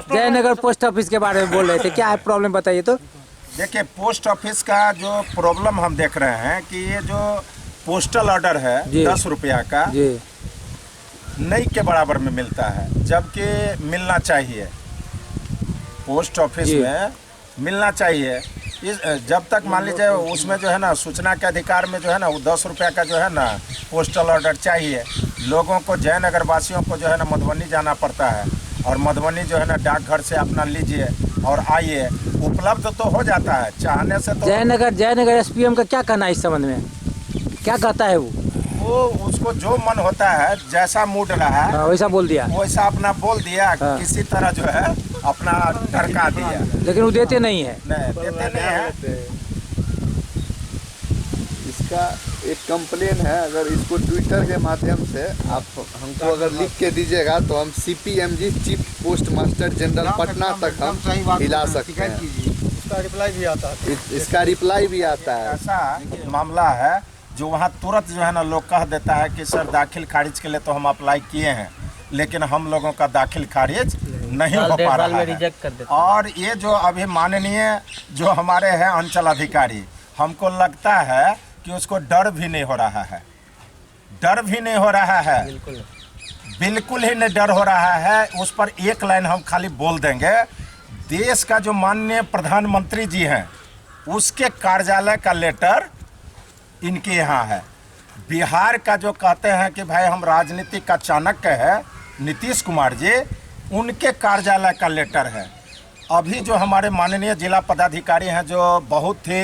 Jaynagar post office के बारे में बोल रहे थे, क्या है प्रॉब्लम बताइए तो। देखिए, पोस्ट ऑफिस का जो प्रॉब्लम हम देख रहे हैं कि ये जो पोस्टल ऑर्डर है 10 रुपया का जी नई के बराबर में मिलता है, जबकि मिलना चाहिए पोस्ट ऑफिस में मिलना चाहिए। इस जब तक मान लीजिए उसमें जो है ना सूचना के अधिकार में जो है ना वो 10 रुपया का जो है ना पोस्टल ऑर्डर चाहिए। लोगों को जयनगर वासियों को जो है ना मधुबनी जाना पड़ता है और मधुबनी जो है ना डाकघर से अपना लीजिए और आइए, उपलब्ध तो हो जाता है चाहने से। तो जयनगर एसपीएम का क्या कहना है इस संबंध में, क्या कहता है वो उसको जो मन होता है, जैसा मूड रहा है वैसा बोल दिया, वैसा अपना बोल दिया। किसी तरह जो है अपना ढरका दिया, लेकिन वो देते नहीं है। नहीं देते नहीं है। इसका एक कंप्लेन है, अगर इसको ट्विटर के माध्यम से आप हमको अगर लिख के दीजिएगा तो हम CPMG chief post master general Patna तक हम हिला सकते हैं। इसका रिप्लाई भी आता है। इसका रिप्लाई भी आता है। ऐसा मामला है जो वहाँ तुरंत जो है ना लोग कह देता है कि सर दाखिल खारिज के लिए तो हम अप्लाई किए हैं, लेकिन हम लोगों का दाखिल खारिज नहीं हो पा रहा है। और ये जो अभी माननीय जो हमारे हैं अंचल अधिकारी, हमको लगता है कि उसको डर भी नहीं हो रहा है, डर भी नहीं हो रहा है, बिल्कुल ही नहीं डर हो रहा है। उस पर एक लाइन हम खाली बोल देंगे, देश का जो माननीय प्रधानमंत्री जी हैं उसके कार्यालय का लेटर इनके यहाँ है। बिहार का जो कहते हैं कि भाई हम राजनीति का चाणक्य है नीतीश कुमार जी, उनके कार्यालय का लेटर है। अभी जो हमारे माननीय जिला पदाधिकारी हैं जो बहुत ही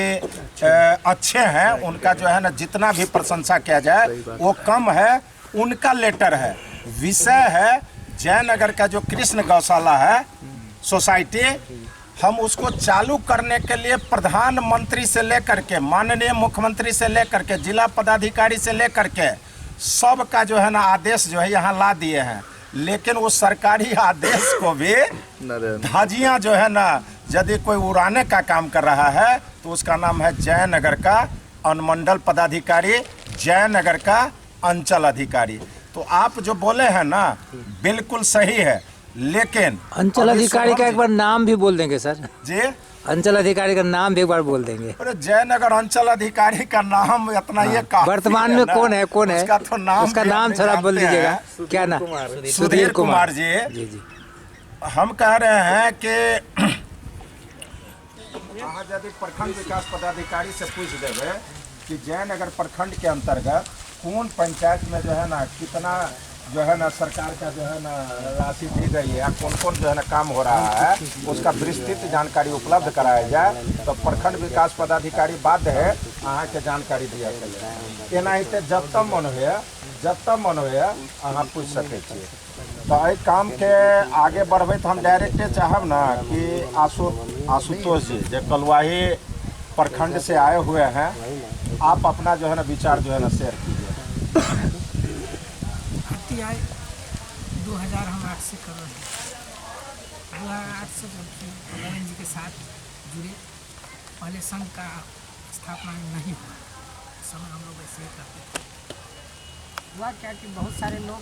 अच्छे हैं, उनका जो है ना जितना भी प्रशंसा किया जाए वो कम है, उनका लेटर है। विषय है जयनगर का जो कृष्ण गौशाला है सोसाइटी, हम उसको चालू करने के लिए प्रधानमंत्री से लेकर के माननीय मुख्यमंत्री से लेकर के जिला पदाधिकारी से लेकर के सब का जो है ना आदेश जो है यहाँ ला दिए हैं, लेकिन वो सरकारी आदेश को भी धज्जियाँ जो है ना यदि कोई उड़ाने का काम कर रहा है तो उसका नाम है जयनगर का अनुमंडल पदाधिकारी, जयनगर का अंचल अधिकारी। तो आप जो बोले हैं ना बिल्कुल सही है, लेकिन अंचल अधिकारी का एक बार नाम भी बोल देंगे सर जी, अंचल अधिकारी का नाम भी एक बार बोल देंगे। अरे जयनगर अंचल अधिकारी का नाम इतना ये काफी वर्तमान में कौन है उसका तो नाम उसका नाम थोड़ा बोल दीजिएगा, क्या नाम? सुधीर कुमार जी। जी हम कह रहे हैं कि यदि प्रखंड विकास पदाधिकारी से पूछ देवे कि जयनगर प्रखंड के अंतर्गत कौन पंचायत में जो है ना कितना जो है ना सरकार का जो है ना राशि दी गई है, कौन कौन जो है ना काम हो रहा है, उसका विस्तृत जानकारी उपलब्ध कराया जाए तो प्रखंड विकास पदाधिकारी बाध्य है अहाँ के जानकारी दिया करें। एनाहिते जब तक मन हुए अहाँ पूछ सके छिए। तो एहि काम के आगे बढ़बे तो हम डायरेक्टे चाहब ना कि आशुतोष जी जो कलवाही प्रखंड से आए हुए हैं, आप अपना जो है ना विचार जो है ना शेयर कीजिए। 2000 हम 8 से कर रहे हैं। 2008 से जब जी के साथ जुड़े, पहले संघ का स्थापना नहीं हुआ, समय हम लोग ऐसे ही करते थे। हुआ क्या कि बहुत सारे लोग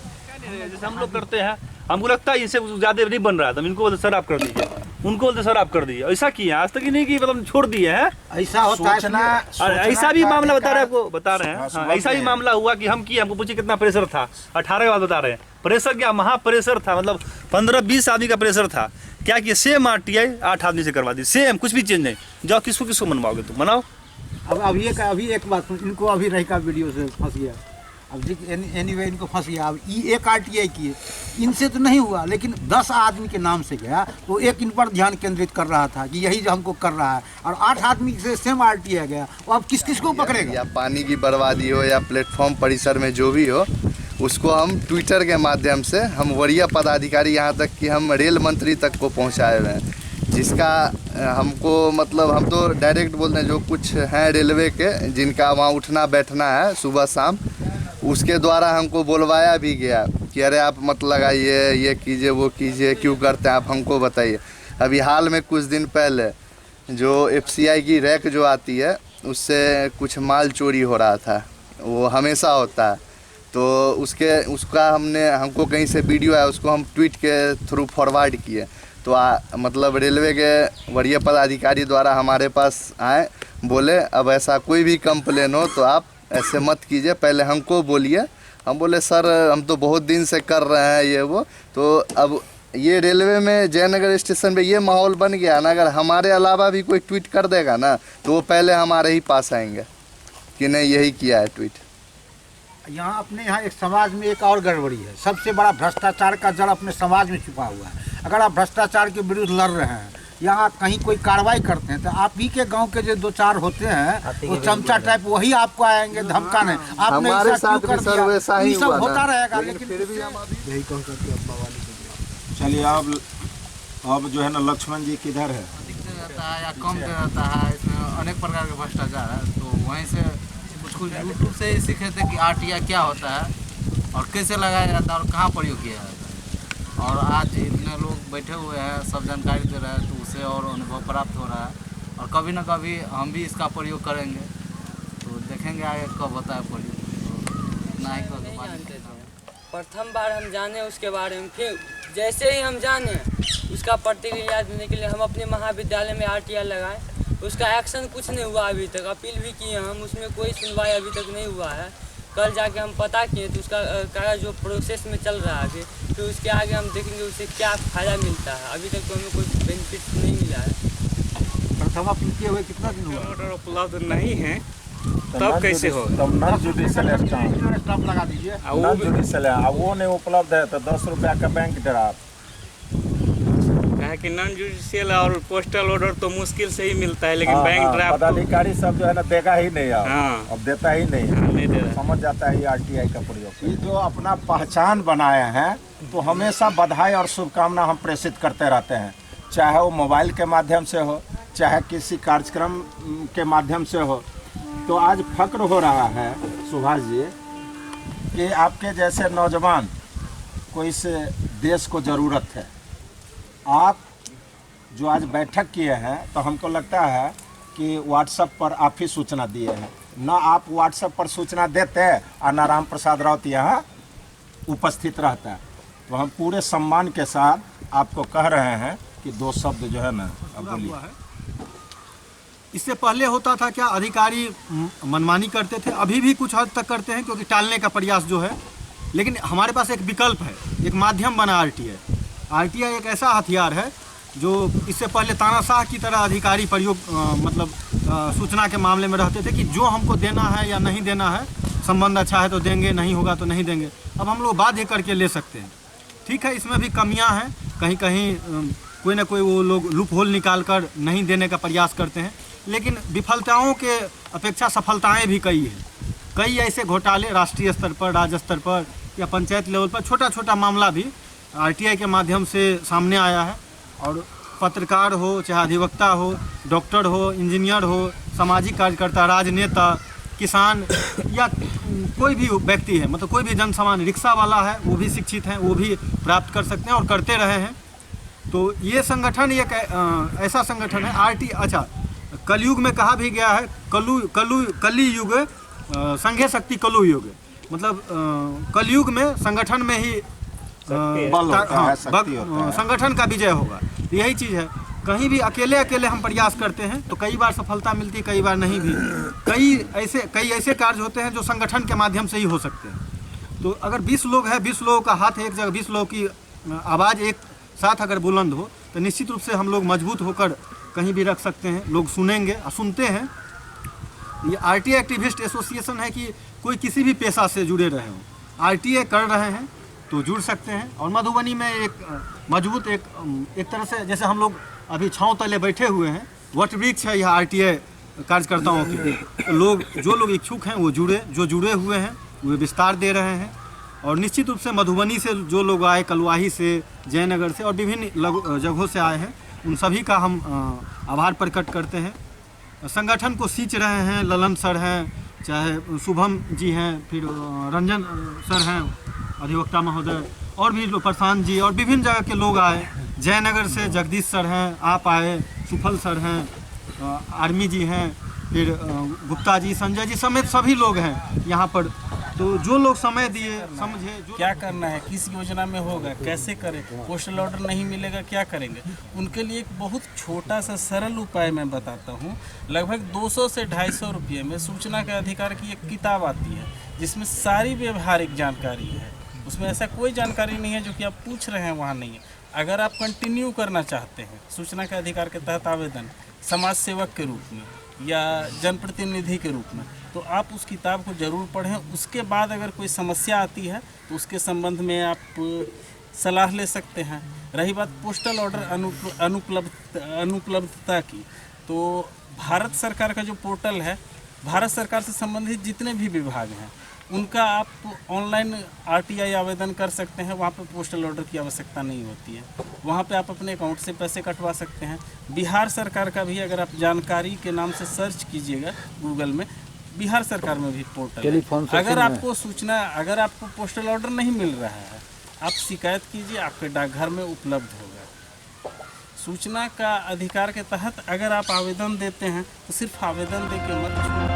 जैसे हम लोग करते हैं, हमको लगता है इनसे ज़्यादा नहीं बन रहा था, इनको बोलते सर आप कर दीजिए, उनको बोलते सर आप कर दीजिए। ऐसा किया आज तक ही नहीं कि मतलब छोड़ दिए हैं। ऐसा होता है, ऐसा भी मामला बता रहे हैं हाँ, ऐसा भी मामला हुआ कि हम किए, हमको पूछिए कितना प्रेशर था, 18 के बाद बता रहे हैं। प्रेशर क्या, महा प्रेशर था, मतलब 15-20 आदमी का प्रेशर था। क्या कि सेम RTI 8 आदमी से करवा दी, सेम, कुछ भी चेंज नहीं। जाओ किसको मनवाओगे तुम, मनाओ। अब अभी एक बात, इनको अभी रही का वीडियो से फंस गया। अब एनीवे इनको फंस गया। अब एक RTI किए, इनसे तो नहीं हुआ, लेकिन 10 आदमी के नाम से गया तो एक इन पर ध्यान केंद्रित कर रहा था कि यही जो हमको कर रहा है, और 8 आदमी से सेम RTI गया। अब किस को पकड़ेगा? या पानी की बर्बादी हो या प्लेटफॉर्म परिसर में जो भी हो, उसको हम ट्विटर के माध्यम से हम वरीय पदाधिकारी यहाँ तक कि हम रेल मंत्री तक को पहुँचाए हुए हैं, जिसका हमको मतलब हम तो डायरेक्ट बोलते हैं जो कुछ हैं रेलवे के जिनका वहाँ उठना बैठना है सुबह शाम, उसके द्वारा हमको बोलवाया भी गया कि अरे आप मत लगाइए, ये कीजिए वो कीजिए, क्यों करते हैं आप, हमको बताइए। अभी हाल में कुछ दिन पहले जो FCI की रैक जो आती है उससे कुछ माल चोरी हो रहा था, वो हमेशा होता है। तो उसका हमको कहीं से वीडियो आया, उसको हम ट्वीट के थ्रू फॉरवर्ड किए, तो मतलब रेलवे के वरीय पदाधिकारी द्वारा हमारे पास आए, बोले अब ऐसा कोई भी कंप्लेन हो तो आप ऐसे मत कीजिए, पहले हमको बोलिए। हम बोले सर हम तो बहुत दिन से कर रहे हैं ये वो। तो अब ये रेलवे में जयनगर स्टेशन पे ये माहौल बन गया ना, अगर हमारे अलावा भी कोई ट्वीट कर देगा ना तो वो पहले हमारे ही पास आएंगे कि नहीं यही किया है ट्वीट। यहाँ अपने यहाँ एक समाज में एक और गड़बड़ी है, सबसे बड़ा भ्रष्टाचार का जड़ अपने समाज में छुपा हुआ है। अगर आप भ्रष्टाचार के विरुद्ध लड़ रहे हैं, यहाँ कहीं कोई कार्रवाई करते हैं तो आप ही के गांव के जो 2-4 होते हैं वो चमचा टाइप वही आपको आएंगे धमकाने, आपने हमारे ऐसा क्यों साथ कर भी सर दिया? वैसा ही ये सब हुआ होता ना। रहेगा, लेकिन फिर भी हम यही कह करके अब्बा वाली चलिए अब जो है ना लक्ष्मण जी किधर है? दिखते रहता है या कम दे रहता है, इसमें अनेक प्रकार के भ्रष्टाचार है। तो वहीं से कुछ यूट्यूब से ही सीखे थे कि RTI क्या होता है और कैसे लगाया जाता है और कहाँ प्रयोग किया जाता है। और आज इतने लोग बैठे हुए हैं, सब जानकारी दे रहे हैं, तो उससे और अनुभव प्राप्त हो रहा है। और कभी ना कभी हम भी इसका प्रयोग करेंगे, तो देखेंगे आगे कब होता है प्रयोग। तो ना ही कभी प्रथम बार हम जाने उसके बारे में, फिर जैसे ही हम जाने उसका प्रतिक्रिया देने के लिए हम अपने महाविद्यालय में RTI लगाए। उसका एक्शन कुछ नहीं हुआ अभी तक, अपील भी किए हम, उसमें कोई सुनवाई अभी तक नहीं हुआ है। कल जाके हम पता किए तो उसका कागज जो प्रोसेस में चल रहा है आगे, फिर उसके आगे हम देखेंगे उससे क्या फ़ायदा मिलता है। अभी तक तो हमें कोई बेनिफिट नहीं मिला है। प्रथम अपील किए हुए कितना दिन हुआ? ऑर्डर उपलब्ध नहीं है तब कैसे हो? तब नॉन जुडिशियल स्टाम्प लगा दीजिए। नॉन जुडिशियल है, अब वो नहीं उपलब्ध है तो 10 रुपया का बैंक ड्राफ्ट। कहा कि नॉन जुडिशियल और पोस्टल ऑर्डर तो मुश्किल से ही मिलता है, लेकिन बैंक ड्राफ्ट पदाधिकारी सब जो है ना देगा ही नहीं अब। हाँ। अब देता ही नहीं है। नहीं दे रहा। समझ जाता है ये RTI का प्रयोग। ये जो अपना पहचान बनाए हैं तो हमेशा बधाई और शुभकामना हम प्रेषित करते रहते हैं, चाहे वो मोबाइल के माध्यम से हो, चाहे किसी कार्यक्रम के माध्यम से हो। तो आज फक्र हो रहा है सुभाष जी कि आपके जैसे नौजवान को इस देश को ज़रूरत है। आप जो आज बैठक किए हैं तो हमको लगता है कि व्हाट्सएप पर आप ही सूचना दिए हैं, ना आप व्हाट्सएप पर सूचना देते और ना राम प्रसाद राउत यहाँ उपस्थित रहता। तो हम पूरे सम्मान के साथ आपको कह रहे हैं कि 2 शब्द जो है ना अब बोलिए। इससे पहले होता था क्या, अधिकारी मनमानी करते थे, अभी भी कुछ हद तक करते हैं क्योंकि टालने का प्रयास जो है। लेकिन हमारे पास एक विकल्प है, एक माध्यम बना RTI एक ऐसा हथियार है जो इससे पहले तानाशाह की तरह अधिकारी प्रयोग सूचना के मामले में रहते थे कि जो हमको देना है या नहीं देना है, संबंध अच्छा है तो देंगे, नहीं होगा तो नहीं देंगे। अब हम लोग बाध्य करके ले सकते हैं। ठीक है, इसमें भी कमियां हैं, कहीं कहीं कोई ना कोई वो लोग लूप होल निकाल कर नहीं देने का प्रयास करते हैं, लेकिन विफलताओं के अपेक्षा सफलताएं भी कई हैं। कई ऐसे घोटाले राष्ट्रीय स्तर पर, राज्य स्तर पर या पंचायत लेवल पर छोटा छोटा मामला भी RTI के माध्यम से सामने आया है। और पत्रकार हो, चाहे अधिवक्ता हो, डॉक्टर हो, इंजीनियर हो, सामाजिक कार्यकर्ता, राजनेता, किसान या कोई भी व्यक्ति है, मतलब कोई भी जन सामान्य, रिक्शा वाला है, वो भी शिक्षित हैं, वो भी प्राप्त कर सकते हैं और करते रहे हैं। तो ये संगठन एक ऐसा संगठन है RTI। अच्छा, कलयुग में कहा भी गया है कली युग संघे शक्ति कलु युग, मतलब कलयुग में संगठन में ही संगठन का विजय होगा। यही चीज़ है, कहीं भी अकेले हम प्रयास करते हैं तो कई बार सफलता मिलती है, कई बार नहीं भी। कई ऐसे कार्य होते हैं जो संगठन के माध्यम से ही हो सकते हैं। तो अगर 20 लोग हैं, 20 लोगों का हाथ एक जगह, 20 लोगों की आवाज़ एक साथ अगर बुलंद हो तो निश्चित रूप से हम लोग मजबूत होकर कहीं भी रख सकते हैं, लोग सुनेंगे और सुनते हैं। ये RTI एक्टिविस्ट एसोसिएशन है कि कोई किसी भी पेशा से जुड़े रहे हों, RTI कर रहे हैं तो जुड़ सकते हैं। और मधुबनी में एक मजबूत एक तरह से, जैसे हम लोग अभी छाँव तले बैठे हुए हैं, वट वृक्ष है यह RTI कार्यकर्ताओं के। तो जो लोग इच्छुक हैं वो जो जुड़े हुए हैं वो विस्तार दे रहे हैं। और निश्चित रूप से मधुबनी से जो लोग आए, कलवाही से, जयनगर से और विभिन्न जगहों से आए हैं, उन सभी का हम आभार प्रकट करते हैं। संगठन को सींच रहे हैं, ललन सर हैं, चाहे शुभम जी हैं, फिर रंजन सर हैं, अधिवक्ता महोदय, और भी लोग, प्रशांत जी, और विभिन्न जगह के लोग आए। जयनगर से जगदीश सर हैं, आप आए, सुफल सर हैं, आर्मी जी हैं, फिर गुप्ता जी, संजय जी समेत सभी लोग हैं यहाँ पर तो जो लोग समय दिए समझे जो क्या करना है, किस योजना में होगा, कैसे करें, पोस्टल ऑर्डर नहीं मिलेगा क्या करेंगे, उनके लिए एक बहुत छोटा सा सरल उपाय मैं बताता हूँ। लगभग 200 से 250 रुपये में सूचना के अधिकार की एक किताब आती है जिसमें सारी व्यवहारिक जानकारी है। उसमें ऐसा कोई जानकारी नहीं है जो कि आप पूछ रहे हैं वहाँ नहीं है। अगर आप कंटिन्यू करना चाहते हैं सूचना के अधिकार के तहत आवेदन समाज सेवक के रूप में या जनप्रतिनिधि के रूप में, तो आप उस किताब को ज़रूर पढ़ें। उसके बाद अगर कोई समस्या आती है तो उसके संबंध में आप सलाह ले सकते हैं। रही बात पोस्टल ऑर्डर अनुपलब्धता की, तो भारत सरकार का जो पोर्टल है, भारत सरकार से संबंधित जितने भी विभाग हैं उनका आप ऑनलाइन RTI आवेदन कर सकते हैं। वहाँ पे पोस्टल ऑर्डर की आवश्यकता नहीं होती है। वहाँ पे आप अपने अकाउंट से पैसे कटवा सकते हैं। बिहार सरकार का भी अगर आप जानकारी के नाम से सर्च कीजिएगा गूगल में, बिहार सरकार में भी पोर्टल है। अगर आपको सूचना, अगर आपको पोस्टल ऑर्डर नहीं मिल रहा है, आप शिकायत कीजिए, आपके डाकघर में उपलब्ध होगा। सूचना का अधिकार के तहत अगर आप आवेदन देते हैं तो सिर्फ आवेदन दे के मत